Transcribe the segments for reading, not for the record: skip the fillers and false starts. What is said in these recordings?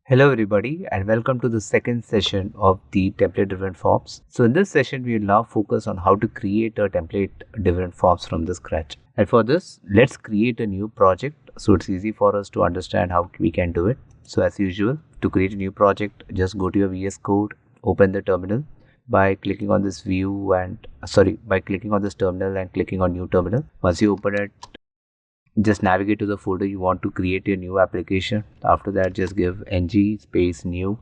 Hello everybody and welcome to the second session of the template driven forms. So in this session we will now focus on how to create a template driven forms from the scratch. And for this let's create a new project so it's easy for us to understand how we can do it. So as usual, to create a new project, just go to your VS Code, open the terminal by clicking on this by clicking on this terminal and clicking on new terminal. Once you open it, just navigate to the folder you want to create your new application. After that, just give ng space new,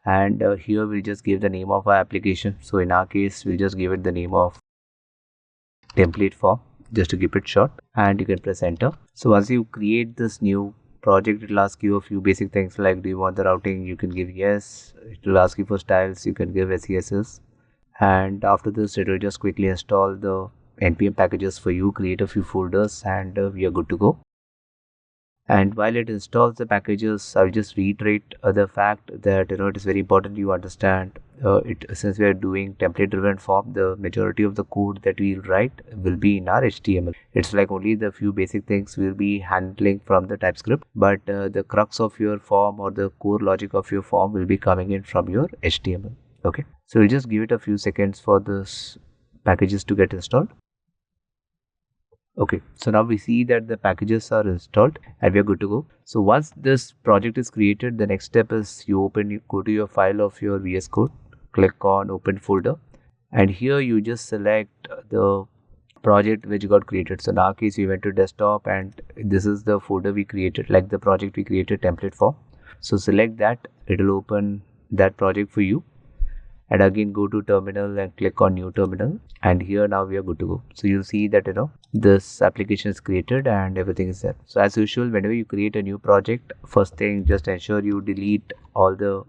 and here we'll just give the name of our application. So in our case, we'll just give it the name of template form just to keep it short, and you can press enter. So once you create this new project, it will ask you a few basic things like, do you want the routing? You can give yes. It will ask you for styles. You can give SCSS, and after this it will just quickly install the npm packages for you, create a few folders, and we are good to go. And while it installs the packages, I'll just reiterate the fact that it is very important you understand it. Since we are doing template driven form, the majority of the code that we'll write will be in our HTML. It's like only the few basic things we'll be handling from the TypeScript, but the crux of your form or the core logic of your form will be coming in from your HTML. Okay, so we'll just give it a few seconds for this packages to get installed. Okay, so now we see that the packages are installed and we are good to go. So once this project is created, the next step is you go to your file of your VS Code, click on open folder, and here you just select the project which got created. So in our case, we went to desktop and this is the folder we created, like the project we created template for. So select that, it will open that project for you. And again go to terminal and click on new terminal, and here now we are good to go. So you'll see that this application is created and everything is there. So as usual, whenever you create a new project, first thing, just ensure you delete all the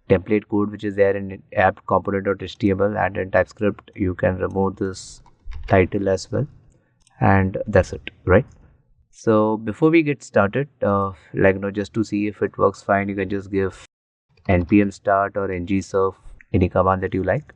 template code which is there in app component.html, and in TypeScript you can remove this title as well, and that's it, right? So before we get started, just to see if it works fine, you can just give npm start or ngserve, any command that you like.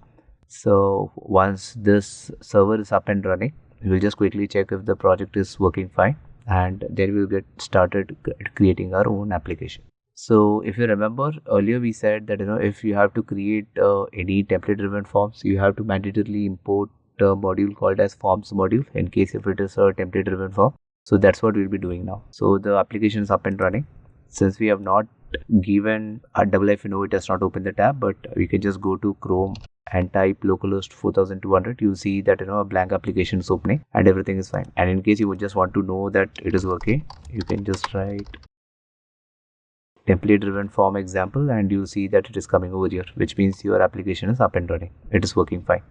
So once this server is up and running, we'll just quickly check if the project is working fine, and then we'll get started creating our own application. So if you remember earlier, we said that if you have to create any template driven forms, you have to mandatorily import a module called as forms module in case if it is a template driven form. So that's what we'll be doing now. So the application is up and running. Since we have not given a no, it has not opened the tab, but we can just go to Chrome and type localhost 4200. You'll see that a blank application is opening and everything is fine. And in case you would just want to know that it is working, you can just write template driven form example, and you'll see that it is coming over here, which means your application is up and running. It is working fine.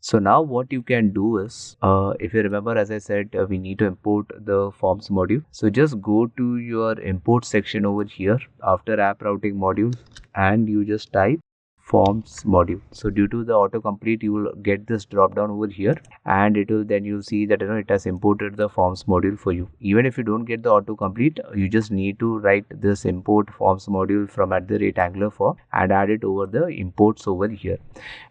So now what you can do is, if you remember, as I said, we need to import the forms module. So just go to your import section over here after app routing module, and you just type forms module. So due to the autocomplete, you will get this drop down over here, and you'll see that it has imported the forms module for you. Even if you don't get the autocomplete, you just need to write this import forms module from @Angular form and add it over the imports over here.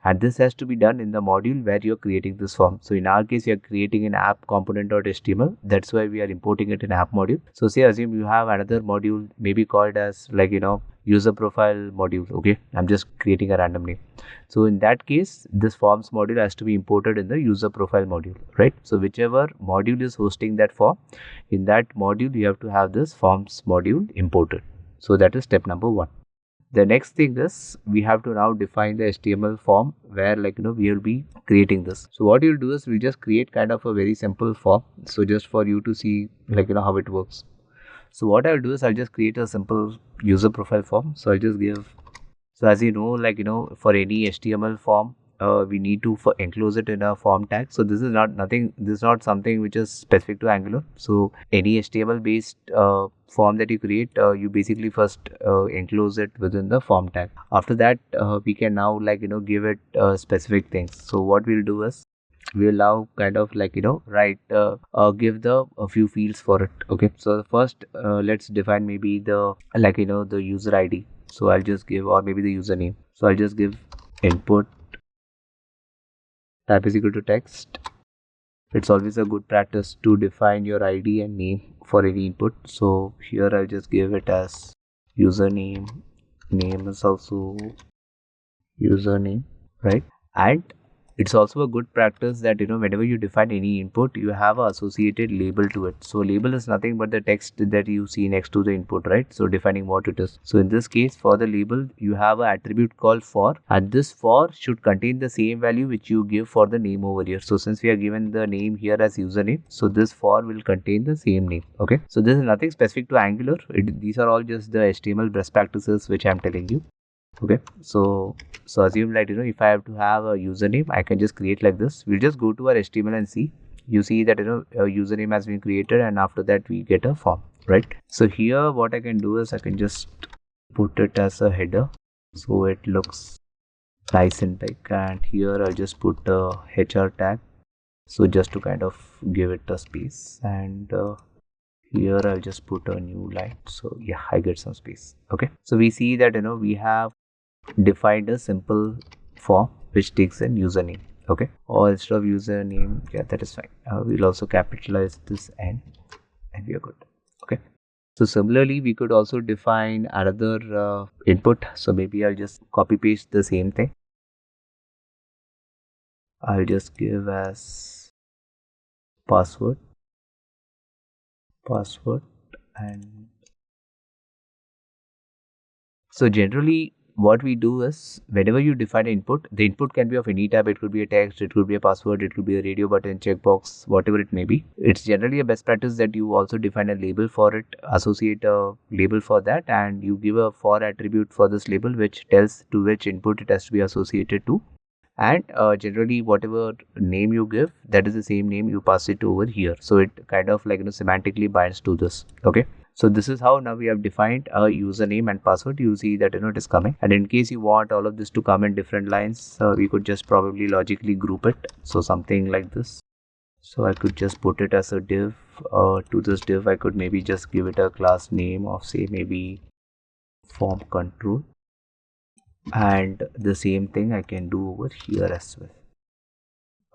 And this has to be done in the module where you're creating this form. So in our case, you're creating an app component.html. That's why we are importing it in app module. So say assume you have another module maybe called as user profile module. Okay, I'm just creating a random name. So in that case, this forms module has to be imported in the user profile module, right? So whichever module is hosting that form, in that module you have to have this forms module imported. So that is step number one. The next thing is we have to now define the HTML form where we will be creating this. So what you'll do is we'll just create kind of a very simple form. So just for you to see how it works. So what I'll do is I'll just create a simple user profile form. So I'll just give, so as you know, for any HTML form, we need to enclose it in a form tag. So this is not something which is specific to Angular. So any HTML based form that you create, you basically first enclose it within the form tag. After that, we can now give it specific things. So what we'll do is we'll now kind of write give a few fields for it. Okay, so first let's define maybe the the user ID. So I'll just give, or maybe the username. So I'll just give input type is equal to text. It's always a good practice to define your ID and name for any input. So here I'll just give it as username name is also username, right? And it's also a good practice that whenever you define any input, you have a associated label to it. So label is nothing but the text that you see next to the input, right? So defining what it is. So in this case, for the label, you have an attribute called for, and this for should contain the same value which you give for the name over here. So since we are given the name here as username, so this for will contain the same name. Okay, so this is nothing specific to Angular. These are all just the HTML best practices which I'm telling you. Okay, so assume like if I have to have a username, I can just create like this. We'll just go to our HTML and see. You see that a username has been created, and after that we get a form, right? So here what I can do is I can just put it as a header, so it looks nice and big. And here I'll just put a HR tag, so just to kind of give it a space. And here I'll just put a new line, so yeah, I get some space. Okay, so we see that we have defined a simple form which takes in username. Okay, or instead of username, yeah, that is fine. We'll also capitalize this N, and we are good. Okay, so similarly we could also define another input. So maybe I'll just copy paste the same thing. I'll just give as password, and so generally what we do is whenever you define an input, the input can be of any type. It could be a text, it could be a password, it could be a radio button, checkbox, whatever it may be. It's generally a best practice that you also define a label for it, associate a label for that, and you give a for attribute for this label which tells to which input it has to be associated to. And generally whatever name you give, that is the same name you pass it over here. So it kind of like semantically binds to this. Okay, so this is how now we have defined a username and password. You see that it is coming, and in case you want all of this to come in different lines, we could just probably logically group it. So something like this. So I could just put it as a div. To this div I could maybe just give it a class name of, say, maybe form control, and the same thing I can do over here as well.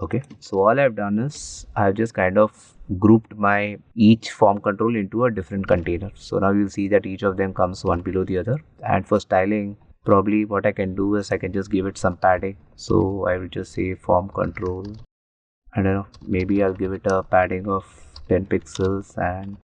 Okay, so all I've done is I've just kind of grouped my each form control into a different container. So now you'll see that each of them comes one below the other. And for styling, probably what I can do is I can just give it some padding. So I will just say form control, I don't know, maybe I'll give it a padding of 10 pixels and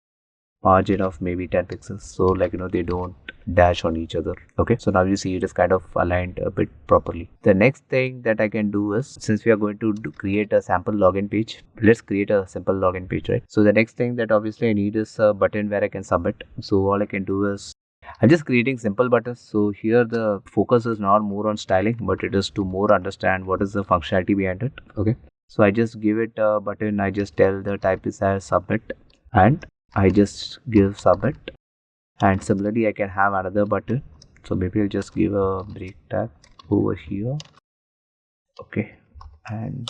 margin of maybe 10 pixels, so like they don't dash on each other. Okay, so now you see it is kind of aligned a bit properly. The next thing that I can do is, since we are going to create a sample login page, let's create a simple login page, right? So the next thing that obviously I need is a button where I can submit. So all I can do is I'm just creating simple buttons. So here the focus is not more on styling, but it is to more understand what is the functionality behind it. Okay, so I just give it a button. I just tell the type is as submit, and I just give submit. And similarly I can have another button, so maybe I'll just give a break tag over here. Okay, and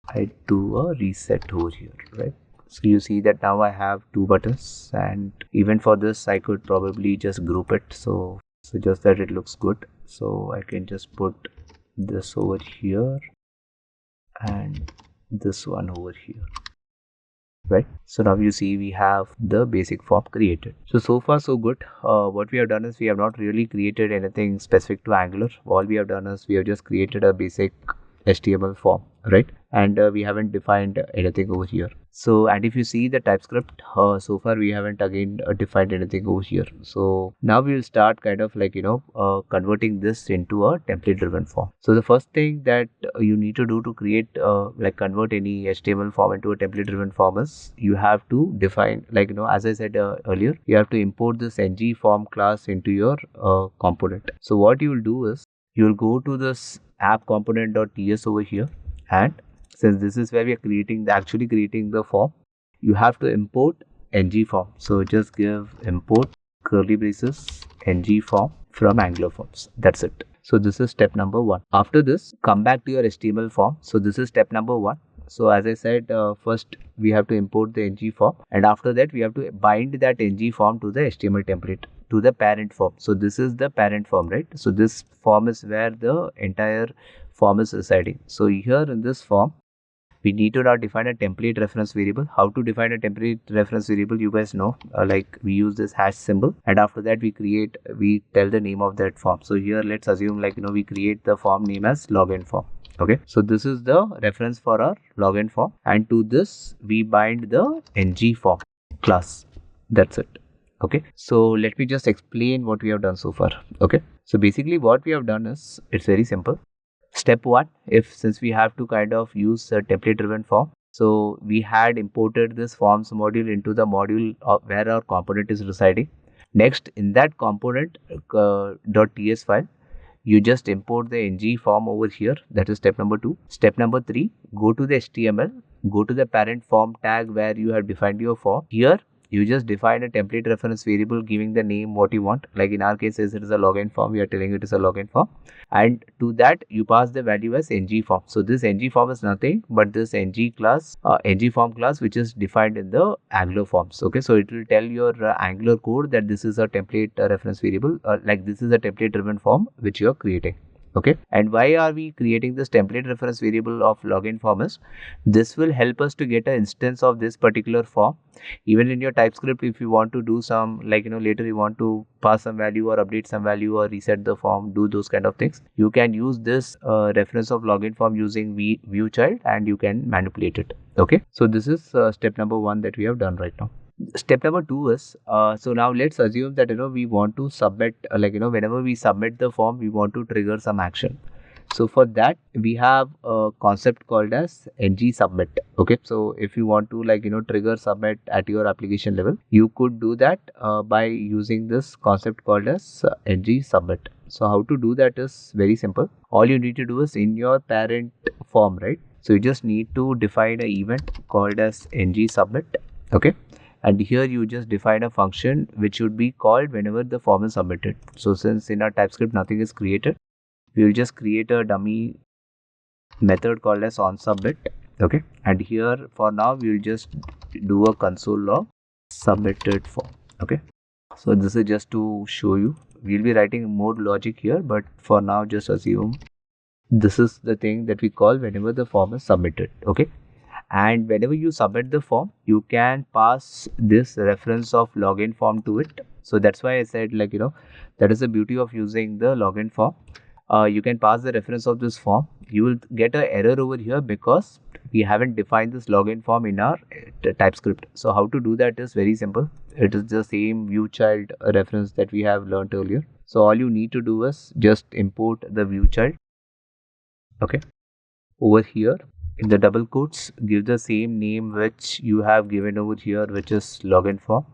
I do a reset over here, right? So you see that now I have two buttons, and even for this I could probably just group it, so just that it looks good. So I can just put this over here and this one over here, right? So now you see we have the basic form created. So far so good. What we have done is we have not really created anything specific to Angular. All we have done is we have just created a basic HTML form, right? And we haven't defined anything over here. So, and if you see the TypeScript, so far we haven't again defined anything over here. So now we will start kind of like converting this into a template driven form. So the first thing that you need to do to create like convert any HTML form into a template driven form is you have to define, like as I said earlier, you have to import this ng form class into your component. So what you will do is you will go to this app component.ts over here, and since this is where we are actually creating the form, you have to import ng form. So just give import curly braces ng form from Angular forms. That's it. So this is step number 1. After this, come back to your HTML form. So this is step number 1. So as I said, first we have to import the ng form, and after that we have to bind that ng form to the HTML template, to the parent form. So this is the parent form, right? So this form is where the entire form is residing. So here in this form, we need to now define a template reference variable. How to define a template reference variable, you guys know, like we use this hash symbol, and after that we tell the name of that form. So here let's assume, like, we create the form name as login form. Okay, so this is the reference for our login form, and to this we bind the ng form class. That's it. Okay, so let me just explain what we have done so far. Okay, so basically what we have done is, it's very simple. Step one, since we have to kind of use a template driven form, so we had imported this forms module into the module where our component is residing. Next, in that component .ts file, you just import the ng form over here. That is step number 2. Step number 3, go to the HTML, go to the parent form tag where you have defined your form. Here you just define a template reference variable giving the name what you want. Like in our case, as it is a login form, we are telling it is a login form, and to that you pass the value as ng form. So this ng form is nothing but this ng form class, which is defined in the Angular forms. Okay, so it will tell your Angular code that this is a template reference variable, like this is a template driven form which you are creating. Okay, and why are we creating this template reference variable of login form is, this will help us to get an instance of this particular form. Even in your TypeScript, if you want to do some, like, later you want to pass some value or update some value or reset the form, do those kind of things, you can use this reference of login form using view child, and you can manipulate it. Okay, so this is step number 1 that we have done right now. Step number 2 is, so now let's assume that we want to submit, whenever we submit the form, we want to trigger some action. So for that we have a concept called as ng submit. Okay, so if you want to, trigger submit at your application level, you could do that by using this concept called as ng submit. So how to do that is very simple. All you need to do is, in your parent form, right, so you just need to define an event called as ng submit. Okay, and here you just define a function which should be called whenever the form is submitted. So since in our TypeScript nothing is created, we will just create a dummy method called as onSubmit. Okay, and here for now we will just do a console log submitted form. Okay, so this is just to show you. We'll be writing more logic here, but for now just assume this is the thing that we call whenever the form is submitted. Okay, and whenever you submit the form, you can pass this reference of login form to it. So that's why I said, that is the beauty of using the login form. You can pass the reference of this form. You will get an error over here because we haven't defined this login form in our TypeScript. So how to do that is very simple. It is the same view child reference that we have learned earlier. So all you need to do is just import the view child. Okay, over here in the double quotes, give the same name which you have given over here, which is login form.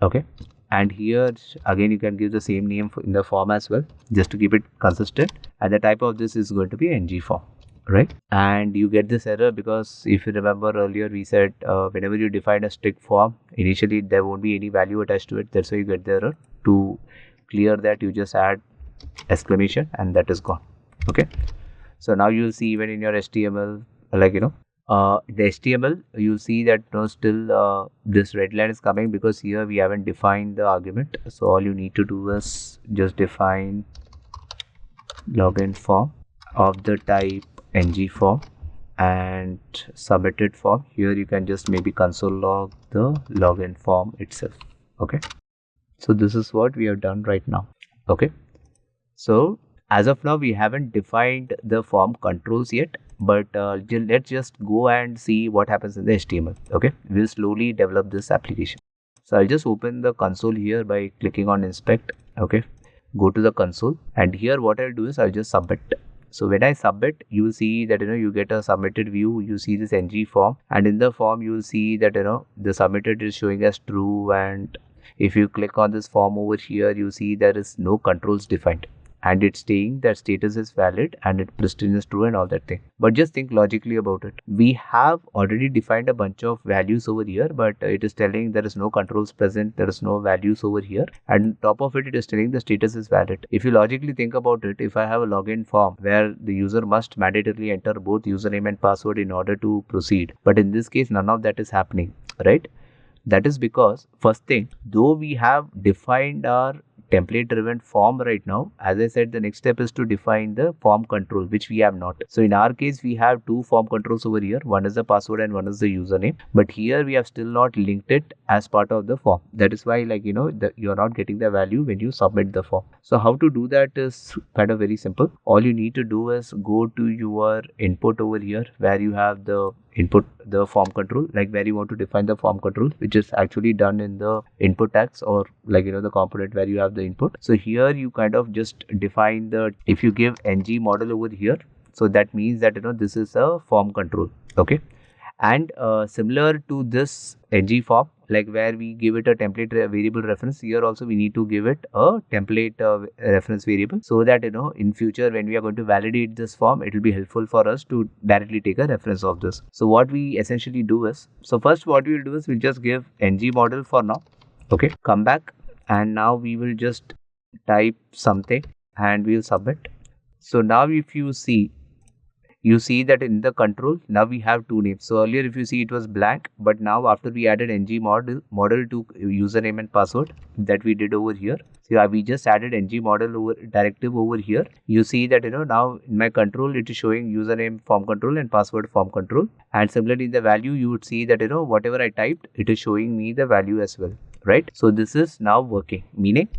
Okay, and here again you can give the same name in the form as well, just to keep it consistent, and the type of this is going to be ng form, right? And you get this error because if you remember earlier we said whenever you define a strict form, initially there won't be any value attached to it. That's why you get the error. To clear that, you just add exclamation and that is gone. Okay, so now you'll see even in your HTML, the HTML, you'll see that still this red line is coming because here we haven't defined the argument. So all you need to do is just define login form of the type ng form and submitted form. Here you can just maybe console log the login form itself. Okay, so this is what we have done right now. Okay, so as of now we haven't defined the form controls yet, but let's just go and see what happens in the HTML. Okay, we'll slowly develop this application. So I'll just open the console here by clicking on inspect. Okay, go to the console, and here what I'll do is I'll just submit. So when I submit, you will see that you get a submitted view. You see this ng form, and in the form you will see that the submitted is showing as true, and if you click on this form over here, you see there is no controls defined, and it's saying that status is valid and it pristine is true and all that thing. But just think logically about it. We have already defined a bunch of values over here, but it is telling there is no controls present, there is no values over here, and on top of it, it is telling the status is valid. If you logically think about it, if I have a login form where the user must mandatorily enter both username and password in order to proceed, but in this case none of that is happening, right? That is because, first thing, though we have defined our template driven form right now, as I said, the next step is to define the form control, which we have not. So in our case, we have two form controls over here. One is the password and one is the username. But here we have still not linked it as part of the form. That is why, like, you are not getting the value when you submit the form. So how to do that is kind of very simple. All you need to do is go to your input over here where you have the input, the form control, like where you want to define the form control, which is actually done in the input tags, or like the component where you have the input. So here you kind of just define the, if you give ng model over here, so that means that this is a form control. Okay. And similar to this ng form, like where we give it a template variable reference, here also we need to give it a template reference variable, so that in future when we are going to validate this form, it will be helpful for us to directly take a reference of this. So what we essentially do is, so first what we will do is we'll just give ng model for now. Okay, come back, and now we will just type something and we'll submit. So now if you see that in the control, now we have two names. So earlier if you see it was blank, but now after we added ng model to username and password that we did over here, so we just added ng model directive over here. You see that now in my control it is showing username form control and password form control, and similarly in the value you would see that whatever I typed, it is showing me the value as well, right? So this is now working, meaning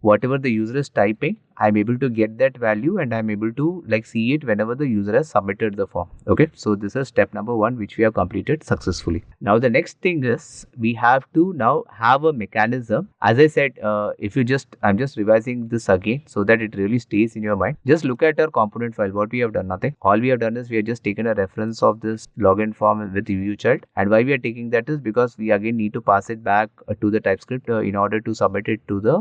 whatever the user is typing, I'm able to get that value and I'm able to like see it whenever the user has submitted the form. Okay, so this is step number 1, which we have completed successfully. Now the next thing is we have to now have a mechanism. As I said, if you just, I'm just revising this again so that it really stays in your mind. Just look at our component file. What we have done, nothing. All we have done is we have just taken a reference of this login form with view child, and why we are taking that is because we again need to pass it back to the TypeScript in order to submit it to the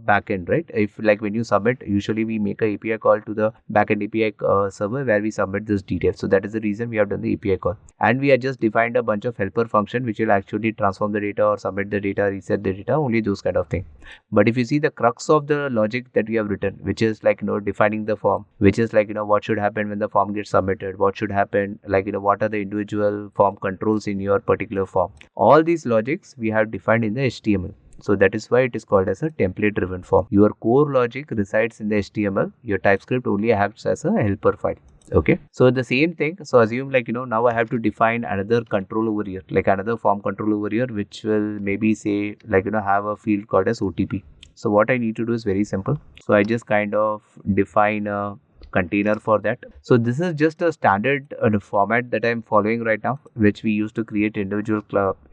backend, right? If like when you submit, usually we make a API call to the backend API server where we submit this detail. So that is the reason we have done the API call, and we have just defined a bunch of helper function which will actually transform the data or submit the data, reset the data, only those kind of thing. But if you see the crux of the logic that we have written, which is like defining the form, which is like what should happen when the form gets submitted, what should happen, like what are the individual form controls in your particular form, all these logics we have defined in the HTML. So that is why it is called as a template driven form. Your core logic resides in the HTML. Your TypeScript only acts as a helper file. Okay, so the same thing. So assume like now I have to define another control over here, like another form control over here, which will maybe say like have a field called as OTP. So what I need to do is very simple. So I just kind of define a container for that. So this is just a standard format that I'm following right now, which we use to create individual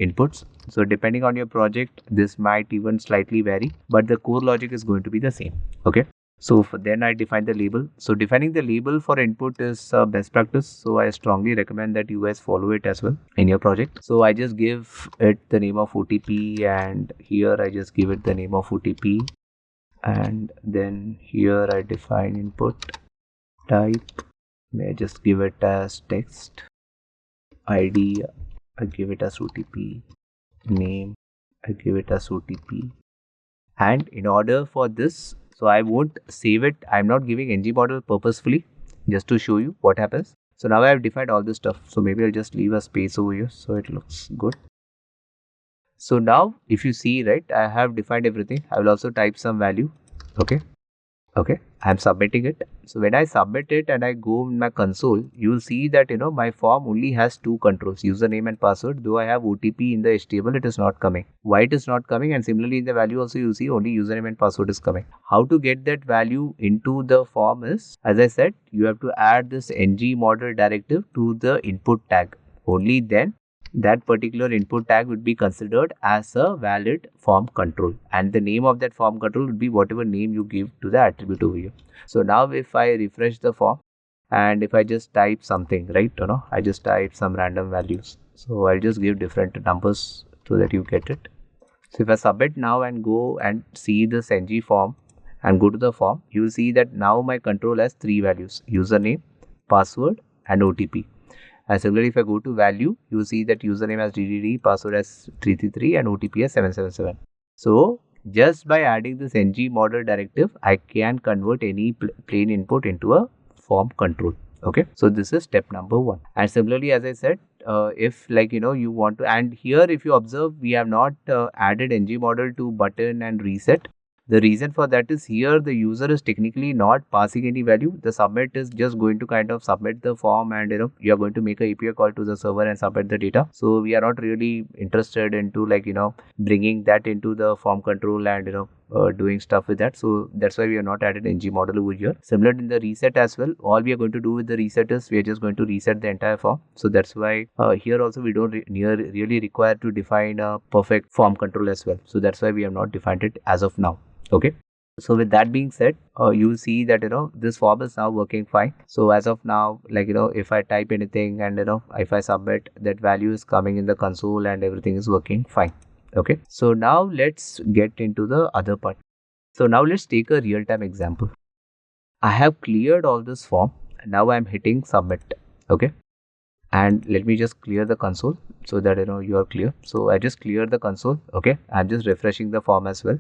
inputs. So depending on your project, this might even slightly vary, but the core logic is going to be the same. Okay. So then I define the label. So defining the label for input is best practice. So I strongly recommend that you guys follow it as well in your project. So I just give it the name of OTP, and here I just give it the name of OTP, and then here I define input type. May I just give it as text. ID, I give it as OTP. Name, I give it as OTP. And in order for this, so I won't save it. I'm not giving ng model purposefully, just to show you what happens. So now I have defined all this stuff. So maybe I'll just leave a space over here so it looks good. So now if you see, right, I have defined everything. I will also type some value. Okay, I'm submitting it. So when I submit it and I go in my console, you will see that my form only has two controls, username and password. Though I have OTP in the HTML, it is not coming. Why it is not coming? And similarly in the value also you see only username and password is coming. How to get that value into the form is, as I said, you have to add this ng model directive to the input tag. Only then that particular input tag would be considered as a valid form control, and the name of that form control would be whatever name you give to the attribute over here. So now if I refresh the form and if I just type something, right, I just type some random values. So I'll just give different numbers so that you get it. So if I submit now and go and see this ng form and go to the form, you will see that now my control has three values: username, password and OTP. And similarly, if I go to value, you see that username as DDD, password as 333 and OTP as 777. So just by adding this ng model directive, I can convert any plain input into a form control. Okay, so this is step number 1. And similarly, as I said, if like you want to, and here if you observe, we have not added ng model to button and reset. The reason for that is here the user is technically not passing any value. The submit is just going to kind of submit the form, and you are going to make a API call to the server and submit the data. So we are not really interested into like bringing that into the form control and doing stuff with that. So that's why we are not added ng model over here. Similar in the reset as well, all we are going to do with the reset is we are just going to reset the entire form. So that's why here also we don't really require to define a perfect form control as well. So that's why we have not defined it as of now. Okay. So with that being said, you will see that this form is now working fine. So as of now, like if I type anything and if I submit, that value is coming in the console and everything is working fine. Okay. So now let's get into the other part. So now let's take a real-time example. I have cleared all this form. Now I'm hitting submit. Okay. And let me just clear the console so that you are clear. So I just cleared the console. Okay. I'm just refreshing the form as well,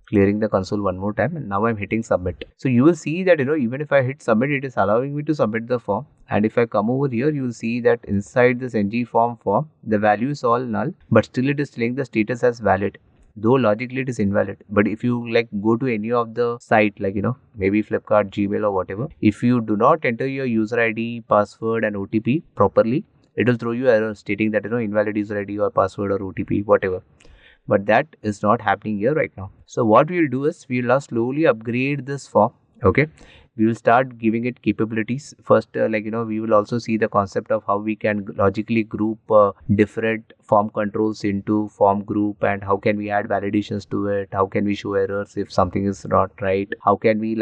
clearing the console one more time, and now I'm hitting submit. So you will see that even if I hit submit, it is allowing me to submit the form. And if I come over here, you will see that inside this ng form, the value is all null, but still it is telling the status as valid, though logically it is invalid. But if you like go to any of the site, like maybe Flipkart, Gmail or whatever, if you do not enter your user ID, password and OTP properly, it will throw you error stating that invalid user ID or password or OTP, whatever. But that is not happening here right now. So what we will do is we will slowly upgrade this form. Okay, we will start giving it capabilities first. We will also see the concept of how we can logically group different form controls into form group, and how can we add validations to it, how can we show errors if something is not right, how can we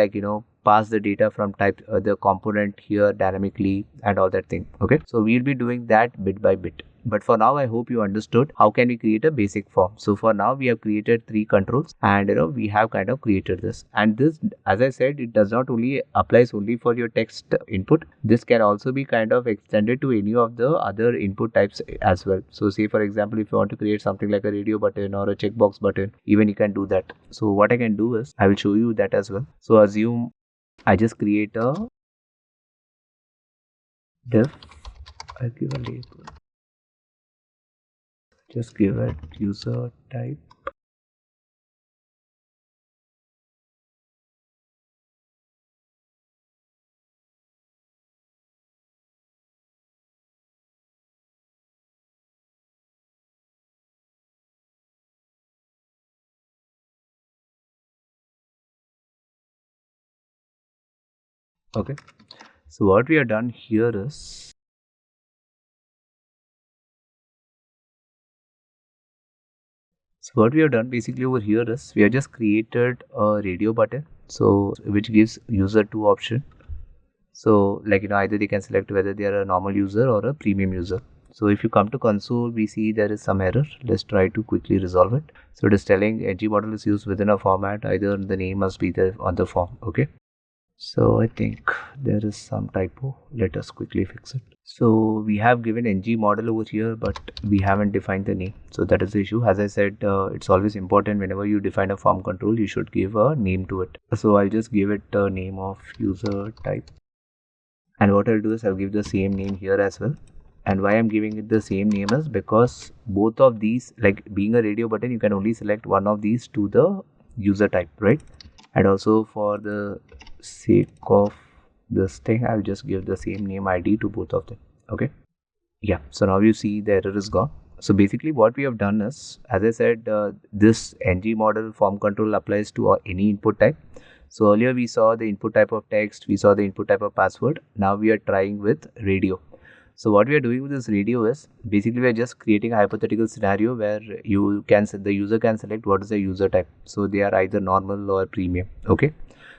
pass the data from type the component here dynamically and all that thing. Okay, so we'll be doing that bit by bit. But for now, I hope you understood how can we create a basic form. So for now, we have created 3 controls, and we have kind of created this. And this, as I said, it does not only applies only for your text input. This can also be kind of extended to any of the other input types as well. So say for example, if you want to create something like a radio button or a checkbox button, even you can do that. So what I can do is I will show you that as well. So assume I just create a div. I give a label. Just give it user type. Okay. So what we have done here is basically over here is we have just created a radio button, so which gives user 2 options. So either they can select whether they are a normal user or a premium user. So if you come to console, we see there is some error. Let's try to quickly resolve it. So it is telling ng model is used within a format, either the name must be there on the form. Okay. So I think there is some typo. Let us quickly fix it. So we have given ng model over here, but we haven't defined the name. So that is the issue. As I said, it's always important whenever you define a form control, you should give a name to it. So I'll just give it a name of user type. And what I'll do is I'll give the same name here as well. And why I'm giving it the same name is because both of these, like being a radio button, you can only select one of these to the user type, right? And also for the sake of this thing, I'll just give the same name ID to both of them. Okay. Yeah. So now you see the error is gone. So basically what we have done is, as I said, this ng model form control applies to any input type. So earlier we saw the input type of text, we saw the input type of password. Now we are trying with radio. So what we are doing with this radio is basically we are just creating a hypothetical scenario where the user can select what is the user type. So they are either normal or premium. Okay.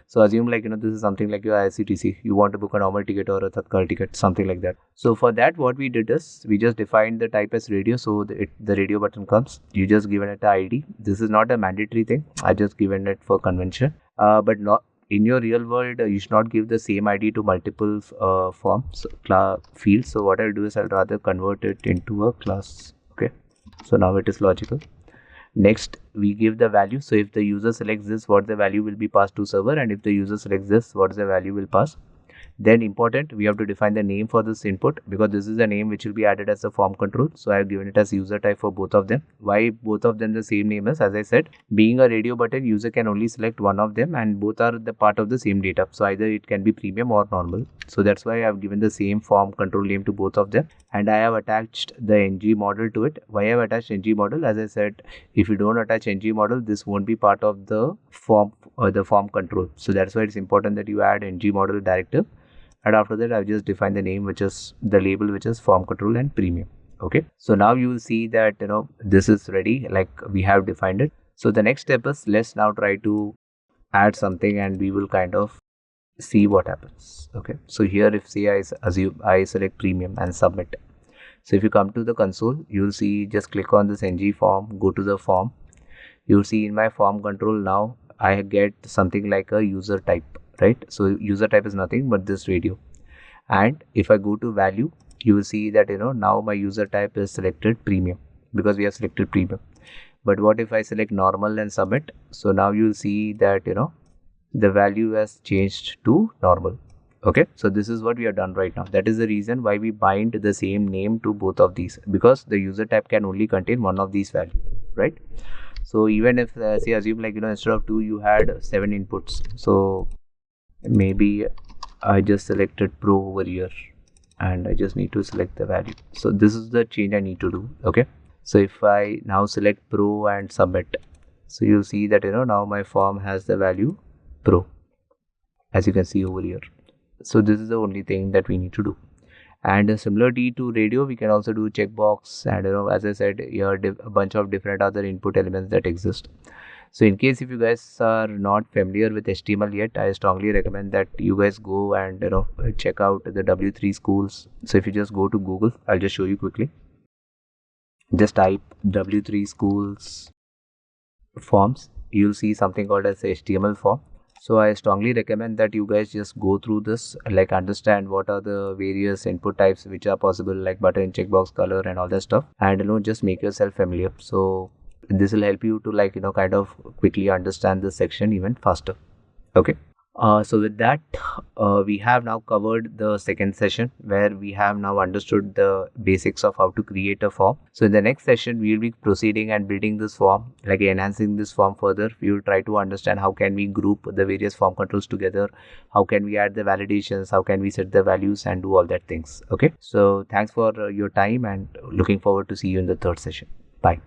So assume this is something like your IRCTC. You want to book a normal ticket or a Tatkal ticket, something like that. So for that, what we did is we just defined the type as radio. So the radio button comes. You just given it an ID. This is not a mandatory thing. I just given it for convention. But not in your real world, you should not give the same ID to multiple forms, fields. So what I'll do is I'll rather convert it into a class. Okay. So now it is logical. Next, we give the value. So if the user selects this, what the value will be passed to server, and if the user selects this, what the value will pass. Then important, we have to define the name for this input, because this is the name which will be added as a form control. So I have given it as user type for both of them. Why both of them the same name is, as I said, being a radio button, user can only select one of them and both are the part of the same data. So either it can be premium or normal. So that's why I have given the same form control name to both of them, and I have attached the ng model to it. Why I have attached ng model? As I said, if you don't attach ng model, this won't be part of the form control. So that's why it's important that you add ng model directive. And after that, I've just defined the name, which is the label, which is form control and premium. Okay, so now you will see that this is ready, like we have defined it. So the next step is, let's now try to add something and we will kind of see what happens. Okay, so here if say I assume I select premium and submit. So if you come to the console, you will see, just click on this ng form, go to the form. You will see in my form control now I get something like a user type, right? So user type is nothing but this radio. And if I go to value, you will see that now my user type is selected premium, because we have selected premium. But what if I select normal and submit? So now you will see that the value has changed to normal. Okay, so this is what we have done right now. That is the reason why we bind the same name to both of these, because the user type can only contain one of these values, right? So even if say assume like instead of 2 you had 7 inputs, so maybe I just selected pro over here and I just need to select the value. So this is the change I need to do. Okay, so if I now select pro and submit, so you'll see that now my form has the value pro, as you can see over here. So this is the only thing that we need to do. And similarly to radio, we can also do checkbox, and as I said, here a bunch of different other input elements that exist. So in case if you guys are not familiar with HTML yet, I strongly recommend that you guys go and check out the W3 schools. So if you just go to Google, I'll just show you quickly. Just type W3 schools forms. You'll see something called as HTML form. So I strongly recommend that you guys just go through this, like understand what are the various input types which are possible, like button, checkbox, color and all that stuff, and just make yourself familiar. So this will help you to kind of quickly understand this section even faster. Okay. So with that, we have now covered the second session, where we have now understood the basics of how to create a form. So in the next session, we will be proceeding and building this form, like enhancing this form further. We will try to understand how can we group the various form controls together, how can we add the validations, how can we set the values and do all that things. Okay, so thanks for your time and looking forward to see you in the third session. Bye.